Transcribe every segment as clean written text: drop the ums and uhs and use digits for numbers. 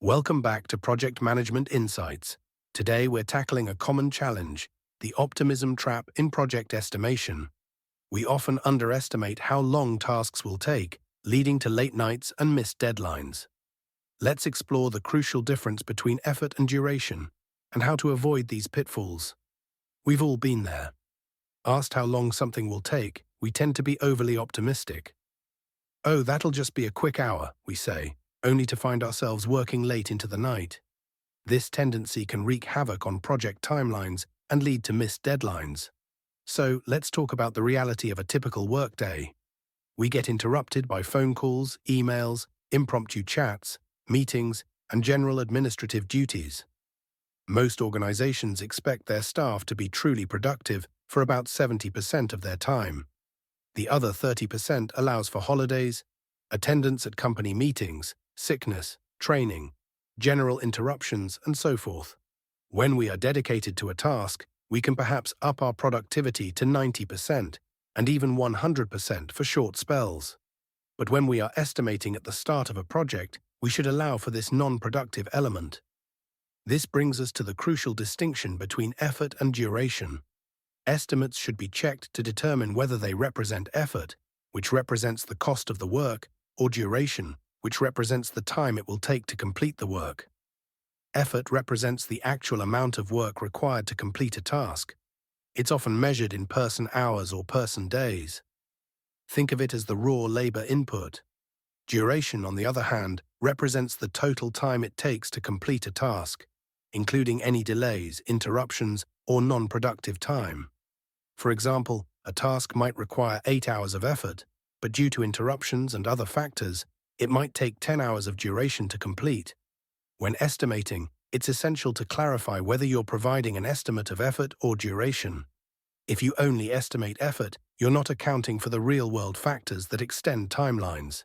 Welcome back to Project Management Insights. Today we're tackling a common challenge, the optimism trap in project estimation. We often underestimate how long tasks will take, leading to late nights and missed deadlines. Let's explore the crucial difference between effort and duration, and how to avoid these pitfalls. We've all been there. Asked how long something will take, we tend to be overly optimistic. "Oh, that'll just be a quick hour," we say, only to find ourselves working late into the night. This tendency can wreak havoc on project timelines and lead to missed deadlines. So let's talk about the reality of a typical workday. We get interrupted by phone calls, emails, impromptu chats, meetings, and general administrative duties. Most organizations expect their staff to be truly productive for about 70% of their time. The other 30% allows for holidays, attendance at company meetings, sickness, training, general interruptions, and so forth. When we are dedicated to a task, we can perhaps up our productivity to 90% and even 100% for short spells. But when we are estimating at the start of a project, we should allow for this non-productive element. This brings us to the crucial distinction between effort and duration. Estimates should be checked to determine whether they represent effort, which represents the cost of the work, or duration, which represents the time it will take to complete the work. Effort represents the actual amount of work required to complete a task. It's often measured in person hours or person days. Think of it as the raw labor input. Duration, on the other hand, represents the total time it takes to complete a task, including any delays, interruptions, or non-productive time. For example, a task might require 8 hours of effort, but due to interruptions and other factors, it might take 10 hours of duration to complete. When estimating, it's essential to clarify whether you're providing an estimate of effort or duration. If you only estimate effort, you're not accounting for the real-world factors that extend timelines.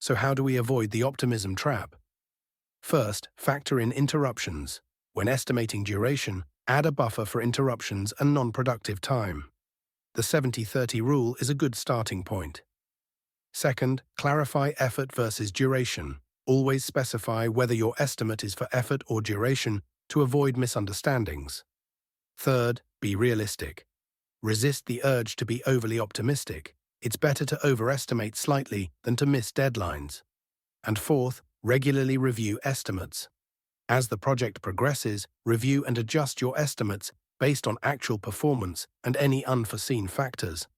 So how do we avoid the optimism trap? First, factor in interruptions. When estimating duration, add a buffer for interruptions and non-productive time. The 70-30 rule is a good starting point. Second, clarify effort versus duration. Always specify whether your estimate is for effort or duration to avoid misunderstandings. Third, be realistic. Resist the urge to be overly optimistic. It's better to overestimate slightly than to miss deadlines. And fourth, regularly review estimates. As the project progresses, review and adjust your estimates based on actual performance and any unforeseen factors.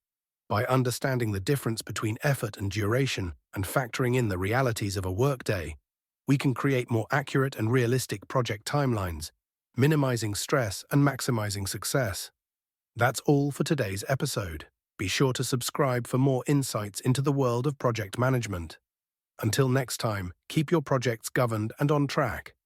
By understanding the difference between effort and duration and factoring in the realities of a workday, we can create more accurate and realistic project timelines, minimizing stress and maximizing success. That's all for today's episode. Be sure to subscribe for more insights into the world of project management. Until next time, keep your projects governed and on track.